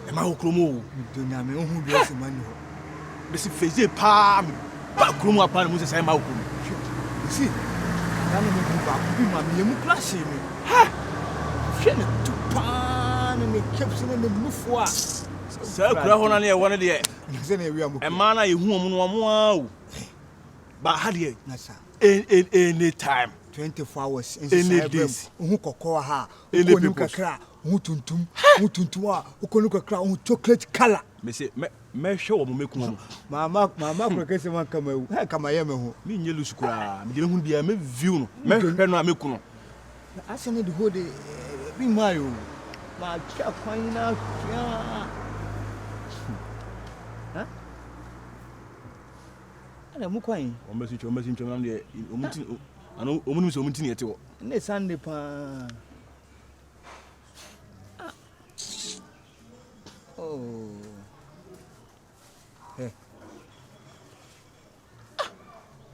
Am I okromo? Do na me who be ase man ho. Be si feze pa me. Ba kromo apa mu se sai ma okromo. See. Na me ba bi ma me mu class me. Ha. Hwe ne tupa na me keps na me mufo a. Sa kura ho na ne e wona de. Se na wi am. E ma na ye hu omu no omo a o. Ba ha de. Na sa. Any time. 24 hours any days. Hu kokko ha. Any Hu kakra. Hu tuntum a ukonu kakra hu chocolate color. Me say me hwe wo meku no. Mama ko kese man kama hu. Ha kama ye me ho. Me nye lusu kura. Me de hu bia me view no. Me hwe no a meku no. Asene de ho de bi mayo. Ma twa kwan na twa. Ha? Ana mu kwan. O me si chwo na de omuti ano omunu so omuti ne yete wo. Ne Sunday pa. Oh. Hey.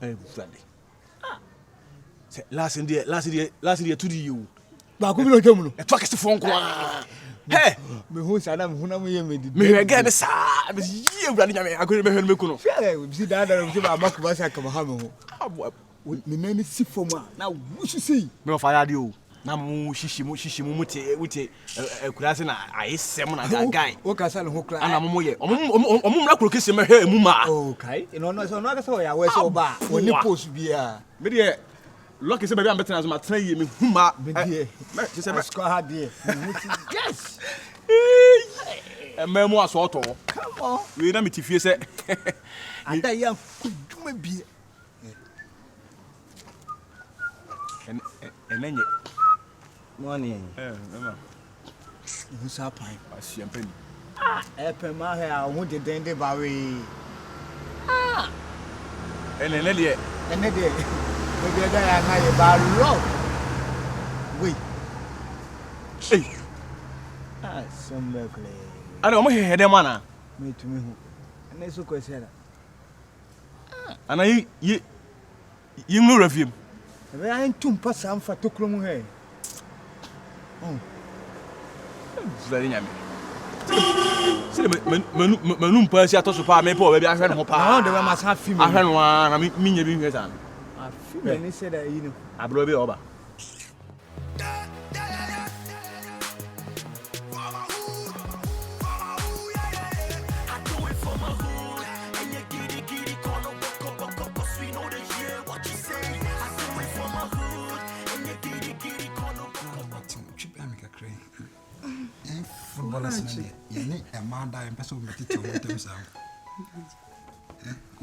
Hey, Sunday. Say last year to the you. Ba ko bi no twam no. E to akese fon kwa. Hey, me hu sana me hu na me ye me di. Me hwe sa, me ye ewrade nyame akore me hwe no meku no. Fia we bi da me ba maku ba sa kama ha me ho. Me nani si foma na wusu sei. Me fa ya de o. Na mu shishi mu muti kurase na ayesem na guy. O ka sa le ho kra. Ana mo ye. Omo mra kro kese me hwe emu ma. Oh kai. No aka sa o ya we so ba. Oni post bia. Me de lucky say baby am better as ma tena ye me huma. Me de. Me say be score hard there. Yes. Memo aso to. Come on. We na me tifie say. Ada ya kuduma bi. Enenye. Morning. Mama. Who sa pai? Asiampani. Epe ma he a hu de dende ba we. Enene de. Ene de. We be da ya na ye ba lo. We. Hey. Some mekle. Ana omo he dem ana. Me to me hu. Ene so kwese da. Ana yi no review. Ebe an tum pa sam fa tokro mu he. Zari nyame. Se menu mpa si atoso pa me pa o ba bi ahwe no ho pa. Na de we ma sa fi me. Ahwe no na mi nya bi hwe san. Afi me ni se da yi no. Abro bi oba. Yeni a man die and person with it themselves.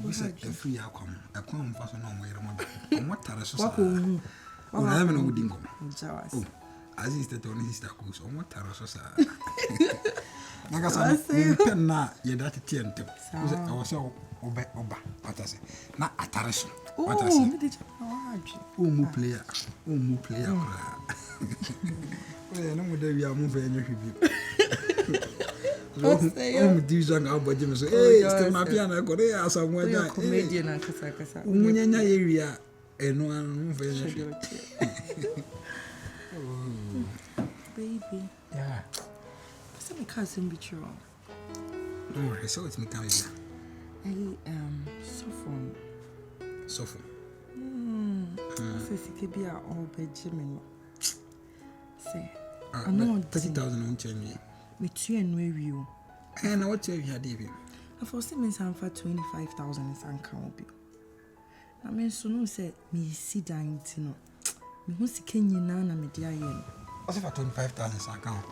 We said a free outcome, a common person on way on what terrace. Oh, I haven't no dingo. Oh, as is the only sister goes on what terrace. Nagasa, na ye that tent. I was so oba, what I say. Not a terrace. What I say. Oh, mu player. Well, no, we are moving your oh, these young Albert so hey, still my piano, Korea, somewhere. You're a comedian and Kasa. Umunya area, and one baby. Yeah. Some cousin be true. Don't worry, so it's me coming here. I am Sophon. Says it could be our old Benjamin. Say, I know 30,000 on change. Me too and review. And what you had even? I foresee me some for 25,000 in some count. I mean, so no say me see dying tino. Me who see Kenya na me dear yen. What's if I 25,000 in account?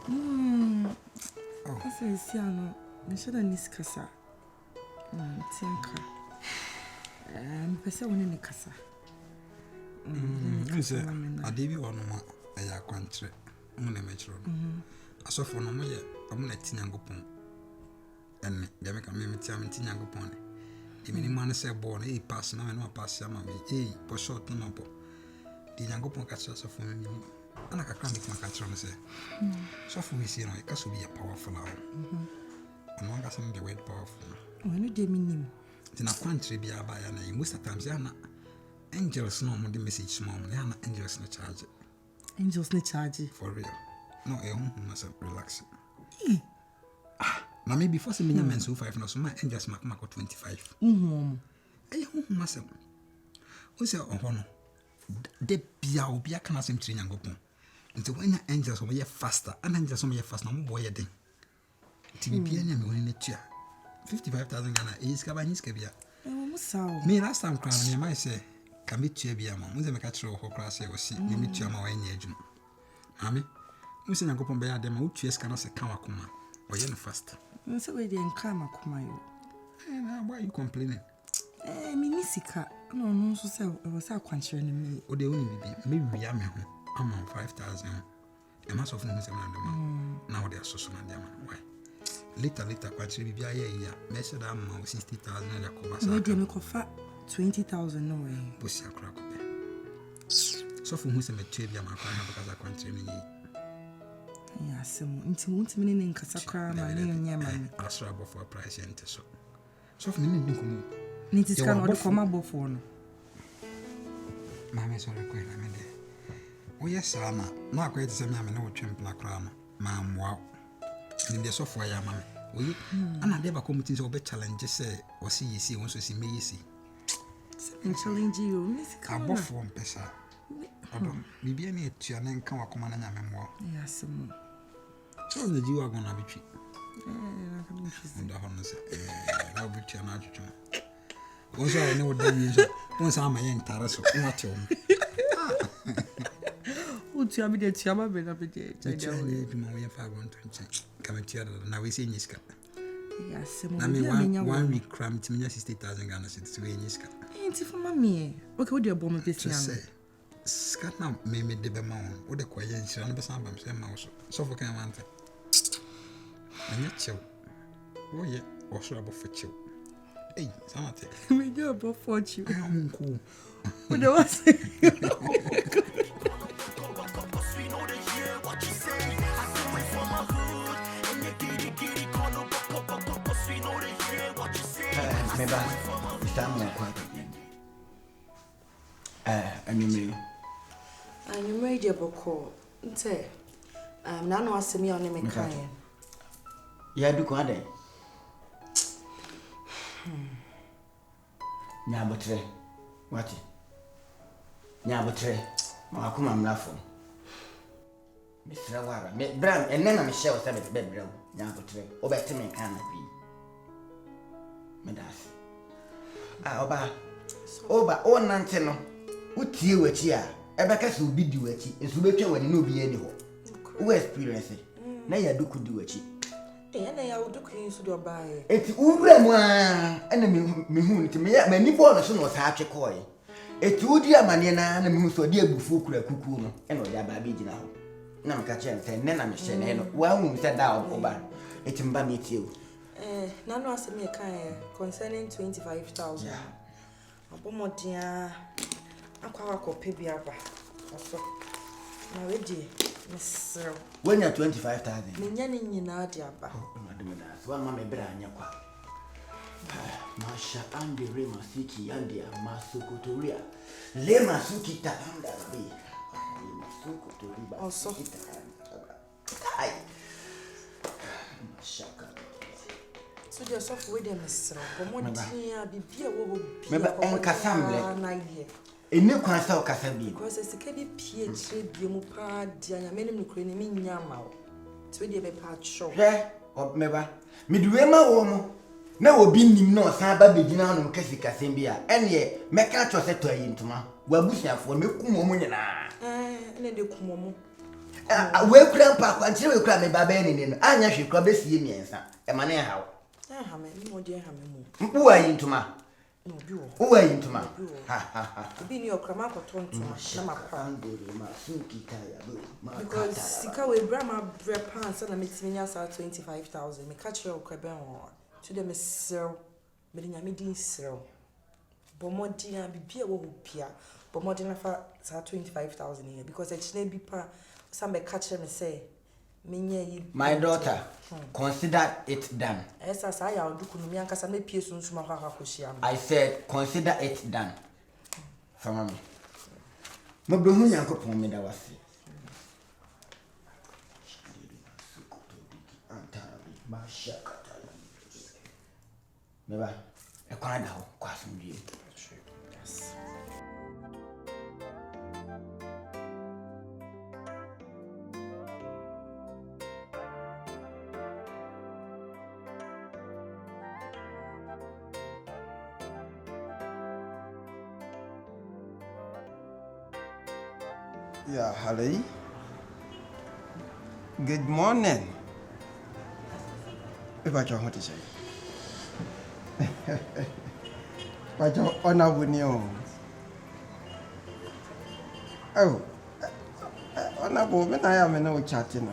Oh, I say, see, I know. Me should have this casa. Tianka. Pesa one in the casa. You say, I did you on a country. I'm a metro. I saw for no more. I'm going to Tinangopon. And they make a mimic Tinangopon. The minimum say born a pass now and no pass some of me. For short number. The Yangopon catch us for me. And I can't make my catch on say. So for me, see, I can be a powerful hour. And one got the word powerful. When you did me, then a country be a buyer. Most of the times, Yana angels no more the message, mom. Yana angels no charge. Angels no charge For real. No, must relax. Now maybe for some men so 5 no so my angels mark 25. Must what's your honor? De bia obia kana sem tiri nyangopon. Nti when your angels will be faster, and angels will be fast no boy den. Ti bia nya me woni na tua. 55,000 Ghana is ka ba nyiska bia. Me last time crown me might say can be tua bia ma. Mo ze me ka kire ho kra say o si me tua ma wa nya adwuma. Mami, mo se nyangopon be ya dem ma wo tua ska na se kan wakoma. Oye no fast. So we dey nka makoma yo. Why are you complaining? Me ni sika. No so say I was akwanchire ne me. O de oni bibi me wi me ho. I'm on 5,000. A mass of things around the man. Now they are so soon. Why? Later, quite maybe a year. Measured I'm 60,000 and a cover. No, dear, me cover 20,000 no way. Pussy a crack. So for who's a material, my crime because I can't train me. Yes, some intimate in Casacra, my name, I'll struggle for a price and so. So for me, need to come out of my phone. Mamma is all required. Oh yes, Anna. Now quite some yam no chimp na crown. Ma'am, wow. In the software, mamma. We and I never come to be challenges say or see once we see me see. Challenge you, Miss Cabo from Pesa. Maybe any tian and come command and memoir. Yes, so the you are gonna be cheap. And the honors, I'll be to an adjutant. Also, I know that means once I'm a young Tarasso, not home. Tu as mis des tiamas, mais n'avais pas come to now we see Niska. Yes, one week cram to me 60,000 Ghana since we Niska. Ain't it for mammy? Okay, what do you bomb this say? Scat now may me de Bemon, or the quiet and the same mouse. So for can want it. And yet, chill. Oh, yeah, or shrub for chill. Hey, something. We do about fortune. I'm cool. What do I say? Meba, stand more quiet. And you made your book. Say, none was me on me crying. Ya do kwade. Nyabotre. What? Nyabotre. Ma akuma mlafo. Mr. Wara, me bram enna me share say be bram. Nyabotre. Obete me kan na bi. Medas. Oba o nante no. Utie wachi a ebeka se obi di wachi. Enso betwa wani na obi ani ho. Wo experience. Na ya duku di wachi. Na ya duku nso do baaye. Eti uwura mu a na me hu nti me mani bo no so no sa atwe koe. Eti udi amane na me hu so de abufu kura kuku no. Na odi aba be gina ho. Na me ka che nte ne na me hye ne no. Wa hu se da oba. Eti mba me tie o. Nano asemi concerning 25,000. Yeah. Abomodia akwa kope biaba. Oso. Na ready. Miss. When you 25,000. Menya ni nyina de aba. Madam das. Wa mama bra anya kwa. Masha ande rema siki ande masukutoria. Le masuki taanda bi. Masukutoria. Oso. Ai. Mashaka. So the software dem misro. Bomodia bibia wo bi. Meba enkasamle. Na idea. Eni kwansa okasa bi. Because sika bi PhD bi mu pa dia nya menim nukure ni nya ma wo. So we dey be part show. Meba. Miduwe ma wo mo. Na obi nim na osan ba begina no kasi kasem bi a. Ene meka cho se to ayi ntuma. Wa busiafo mekum mo nyina. Ene de kum mo. We kura mpa kwantire we kura me ba ba ni no. Anya hwe kura besie miensa. E ma ne hawo. Ha me ni mo de ha me mu. Mpu ayi ntuma. No bi wo. Wo ayi ntuma. Ha. Bi ni okrama koto ntuma na makwa. Andori ma suki taya bo. Because sika we brama bre pants na metimi nya sa 25,000. Me catch your kwebe ho. To dem sew. Me nya me din sew. Bomodia bibia wo pia. Bomodia na fa sa 25,000 here because e chine bi pa some be catch me say my daughter, consider it done. I said, consider it done. For me. My brother, Mashakata. Meba, e kwa na ho kwa asumdie. Yes. Yeah, hello. Good morning. If I don't want to say. But your honor with you. Oh, honorable, when I am no chatting.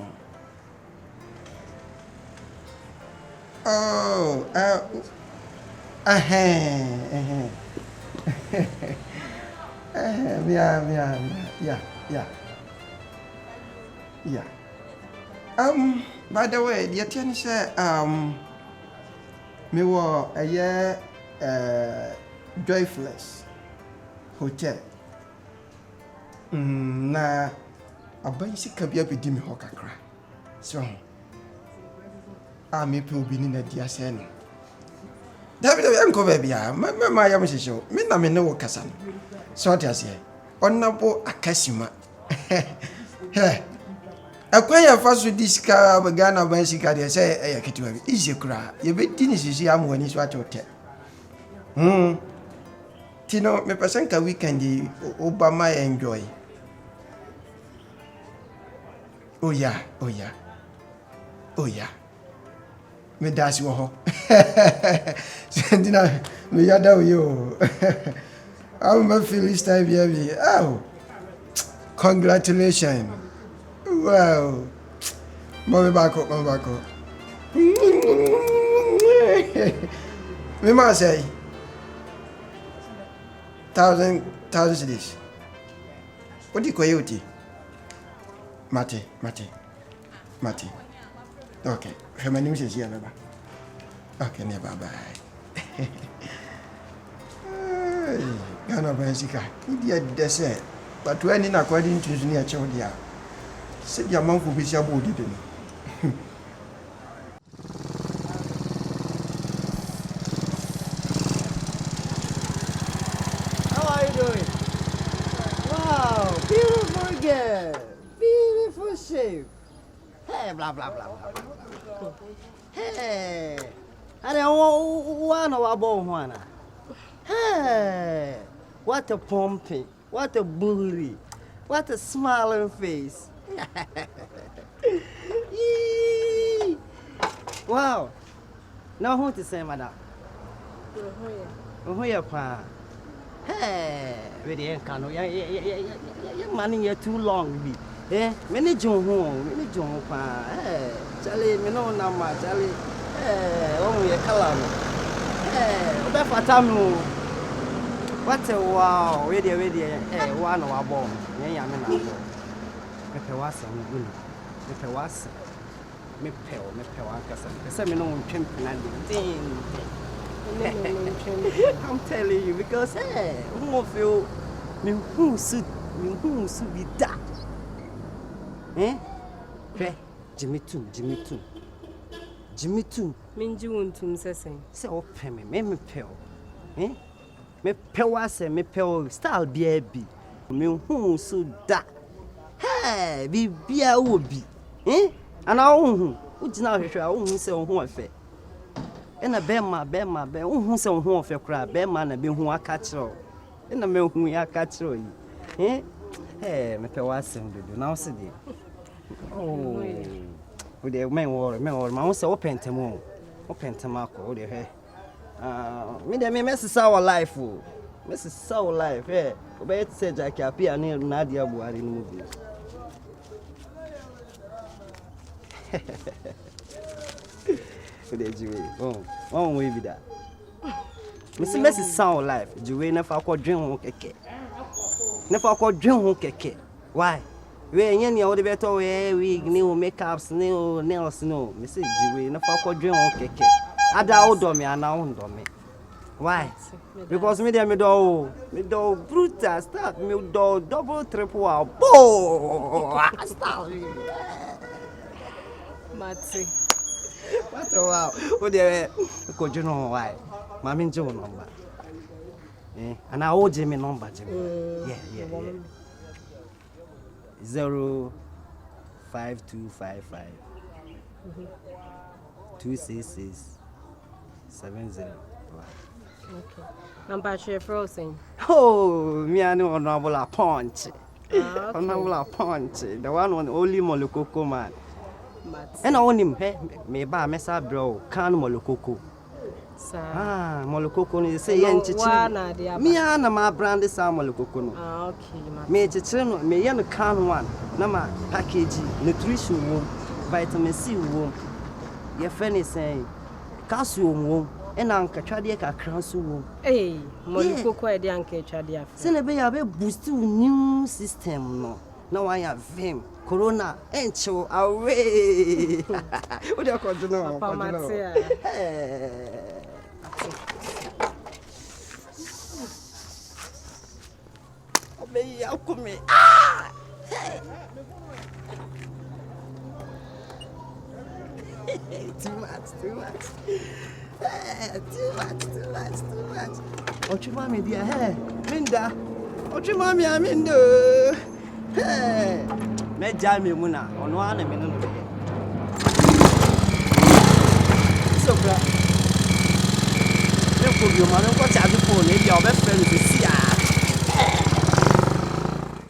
Oh, yeah. By the way, the attorney said, me were a year, Joyfulness Hotel. Na, a basic cabia be dimmy hawker cry. So, I may be in a dear sen. David, uncle baby, my young show, me no me no cassan. So, as ye, honorable Akasima. Acquire first with this car, Bagana bicycle, they say, I get to have easy cry. You bet Dennis is young when he's what hotel. Tino, me pasanka weekend, Obama enjoy. Oh, yeah. Me das you ho. Sendina, me yada you. I'm a Philly style, baby. Oh, congratulations. Wow. Mommy back up. Me must say, thousand cities. What do you call it? Mate. Okay. My name is here, Baba. Okay, bye. Ghana Bicycle. Idiot desert. But when in according to the nature of the said your mom will be your body. How are you doing? Wow, beautiful girl. Beautiful shape. Hey, blah, blah, blah, blah. Hey. I don't want to one. Hey. What a pumping. What a bully. What a smiling face. Yee. Wow. Now who to say, madam? Who you pa? Hey, very encounter. Your money is too long. Many John pa. Hey, Charlie, me no number, Charlie. Hey, oh, your color. Hey, what for time? What a wow, ready, hey, one of our bomb. Yeah, I'm in me pewasa nguni me pewasa me pewaka say me no twem na din I'm telling you because hey who of you me who su be that Jimmy too Minji wontum sesen say open me pew me pewasa me pew style bi me who su that hey, bibia obi. Ana ohun, ugina hwehwe a ohun se ohun afa. Ena bema ohun se ohun afa kura bema na be hu aka kiro. Ena me hu ya aka kiro yi. Me pe wasem dodo na wose de. Oh. We dey men worry, ma won se opentem o. Opentem akọ o de he. Me dey me mess our life o. Mess our life, obey say Jackie appear na Nadia Buhari no movie. One way with that. Mr. Messi sound life. Juwe never called dream on keke. Never called dream on keke. Why? We any all the better we new makeups, new nails, no. Mr. Juwe never called dream on keke. Ada old me and now on me. Why? Because me do brutal start me do double triple bo start. Matsi What a wow. Oh, dear. Could you know why? Mammy Joe number. And I owe Jimmy number, Jimmy. Yeah. 05255 266 70. Okay. Number share frozen. Oh, me and honorable a punch. Okay. Honorable a punch. The one only Molokoko man. But And I own him, me by Messa bro, can Molokoko. sir. Molokoko is say, me and my brand is Molokoko. Okay, ma. Me chicken, me yan can one. Nama package, nutrition womb, vitamin C womb. Your friend is saying, Castle womb, and Uncle Tradia Cransu womb. Hey, Molokoko e dey anke twadia. Senebe ya be boost new system no. Now I have him. Corona encho away. What do you call no? Papa Matia. Obe ya come. Too much. Too much. Ochuma me dia hey. Minda. Ochuma me amindo. Hey. Me jam me muna. Ono ana me no no. So bra. Me ko bi o ma no ko charge phone e dia o be friend se si a.